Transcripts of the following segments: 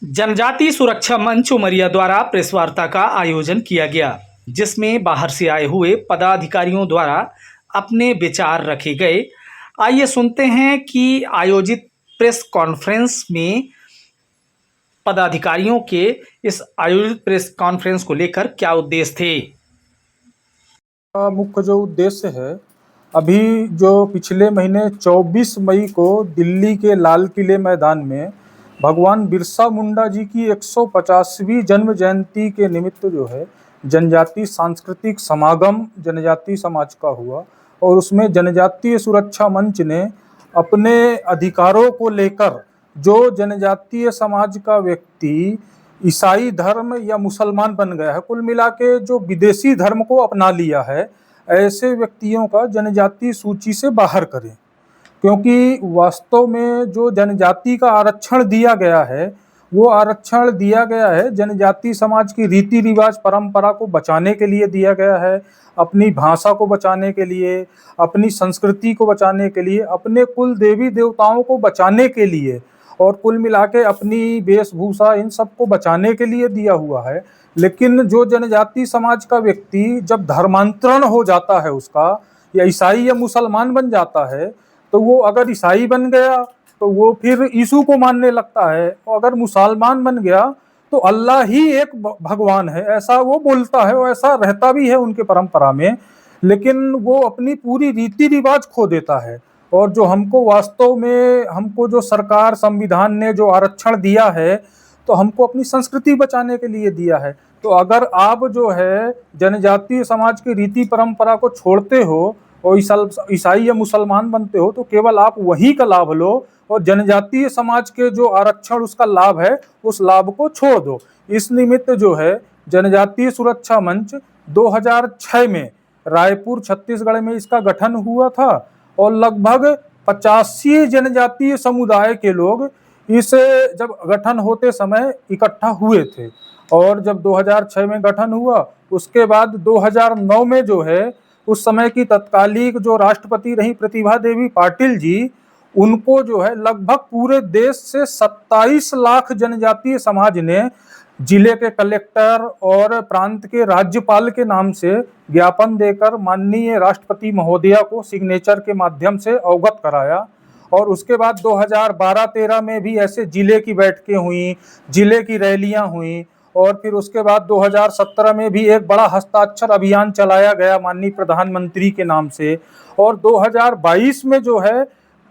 जनजातीय सुरक्षा मंच उमरिया द्वारा प्रेस वार्ता का आयोजन किया गया, जिसमें बाहर से आए हुए पदाधिकारियों द्वारा अपने विचार रखे गए। आइए सुनते हैं कि आयोजित प्रेस कॉन्फ्रेंस में पदाधिकारियों के इस आयोजित प्रेस कॉन्फ्रेंस को लेकर क्या उद्देश्य थे। मुख्य जो उद्देश्य है, अभी जो पिछले महीने 24 मई को दिल्ली के लाल किले मैदान में भगवान बिरसा मुंडा जी की 150वीं जन्म जयंती के निमित्त जो है जनजातीय सांस्कृतिक समागम जनजातीय समाज का हुआ और उसमें जनजातीय सुरक्षा मंच ने अपने अधिकारों को लेकर जो जनजातीय समाज का व्यक्ति ईसाई धर्म या मुसलमान बन गया है, कुल मिला के जो विदेशी धर्म को अपना लिया है, ऐसे व्यक्तियों का जनजातीय सूची से बाहर करें। क्योंकि वास्तव में जो जनजाति का आरक्षण दिया गया है, वो आरक्षण दिया गया है जनजातीय समाज की रीति रिवाज परंपरा को बचाने के लिए दिया गया है, अपनी भाषा को बचाने के लिए, अपनी संस्कृति को बचाने के लिए, अपने कुल देवी देवताओं को बचाने के लिए और कुल मिला के अपनी वेशभूषा इन सब को बचाने के लिए दिया हुआ है। लेकिन जो जनजातीय समाज का व्यक्ति जब धर्मांतरण हो जाता है उसका, या ईसाई या मुसलमान बन जाता है, तो वो अगर ईसाई बन गया तो वो फिर यीशु को मानने लगता है, और अगर मुसलमान बन गया तो अल्लाह ही एक भगवान है, ऐसा वो बोलता है और ऐसा रहता भी है उनके परंपरा में। लेकिन वो अपनी पूरी रीति रिवाज खो देता है। और जो हमको वास्तव में हमको जो सरकार संविधान ने जो आरक्षण दिया है, तो हमको अपनी संस्कृति बचाने के लिए दिया है। तो अगर आप जो है जनजातीय समाज की रीति परंपरा को छोड़ते हो और ईसाई या मुसलमान बनते हो, तो केवल आप वही का लाभ लो और जनजातीय समाज के जो आरक्षण उसका लाभ है उस लाभ को छोड़ दो। इस निमित्त जो है जनजातीय सुरक्षा मंच 2006 में रायपुर छत्तीसगढ़ में इसका गठन हुआ था और लगभग 85 जनजातीय समुदाय के लोग इस जब गठन होते समय इकट्ठा हुए थे। और जब 2006 में गठन हुआ, उसके बाद 2009 में जो है उस समय की तत्कालीन जो राष्ट्रपति रही प्रतिभा देवी पाटिल जी, उनको जो है लगभग पूरे देश से 27 लाख जनजातीय समाज ने जिले के कलेक्टर और प्रांत के राज्यपाल के नाम से ज्ञापन देकर माननीय राष्ट्रपति महोदया को सिग्नेचर के माध्यम से अवगत कराया। और उसके बाद 2012-13 में भी ऐसे जिले की बैठकें हुई, जिले की रैलियां हुई और फिर उसके बाद 2017 में भी एक बड़ा हस्ताक्षर अभियान चलाया गया माननीय प्रधानमंत्री के नाम से। और 2022 में जो है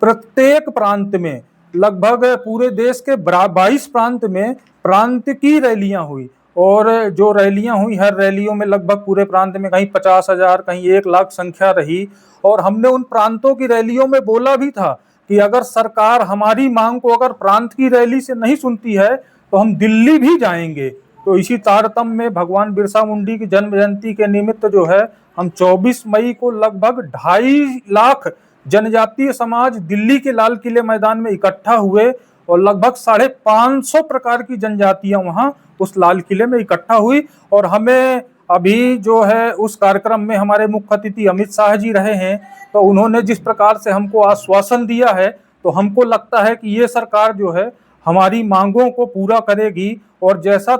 प्रत्येक प्रांत में लगभग पूरे देश के 22 प्रांत में प्रांत की रैलियां हुई और जो रैलियां हुई, हर रैलियों में लगभग पूरे प्रांत में कहीं 50,000 कहीं 1 लाख संख्या रही। और हमने उन प्रांतों की रैलियों में बोला भी था कि अगर सरकार हमारी मांग को अगर प्रांत की रैली से नहीं सुनती है तो हम दिल्ली भी जाएंगे। तो इसी तारतम्य में भगवान बिरसा मुंडी की जन्म जयंती के निमित्त जो है हम 24 मई को लगभग 2.5 लाख जनजातीय समाज दिल्ली के लाल किले मैदान में इकट्ठा हुए और लगभग 550 प्रकार की जनजातियां वहां उस लाल किले में इकट्ठा हुई। और हमें अभी जो है उस कार्यक्रम में हमारे मुख्य अतिथि अमित शाह जी रहे हैं, तो उन्होंने जिस प्रकार से हमको आश्वासन दिया है, तो हमको लगता है कि ये सरकार जो है हमारी मांगों को पूरा करेगी और जैसा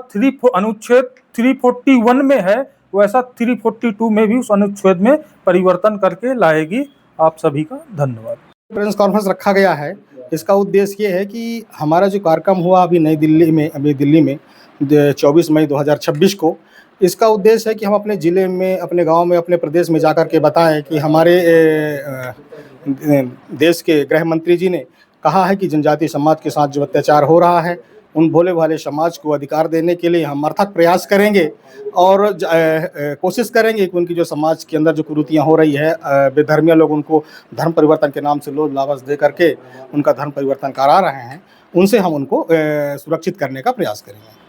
अनुच्छेद 341 में है वैसा 342 में भी उस अनुच्छेद में परिवर्तन करके लाएगी। आप सभी का धन्यवाद। प्रेस कॉन्फ्रेंस रखा गया है, इसका उद्देश्य ये है कि हमारा जो कार्यक्रम हुआ अभी दिल्ली में 24 मई 2026 को, इसका उद्देश्य है कि हम अपने ज़िले में, अपने गांव में, अपने प्रदेश में जाकर के बताएं कि हमारे देश के गृह मंत्री जी ने कहा है कि जनजातीय समाज के साथ जो अत्याचार हो रहा है, उन भोले भाले समाज को अधिकार देने के लिए हम अथक प्रयास करेंगे और कोशिश करेंगे कि उनकी जो समाज के अंदर जो कुरीतियाँ हो रही है, बेधर्मिया लोग उनको धर्म परिवर्तन के नाम से लोग लालच दे करके उनका धर्म परिवर्तन करा रहे हैं, उनसे हम उनको सुरक्षित करने का प्रयास करेंगे।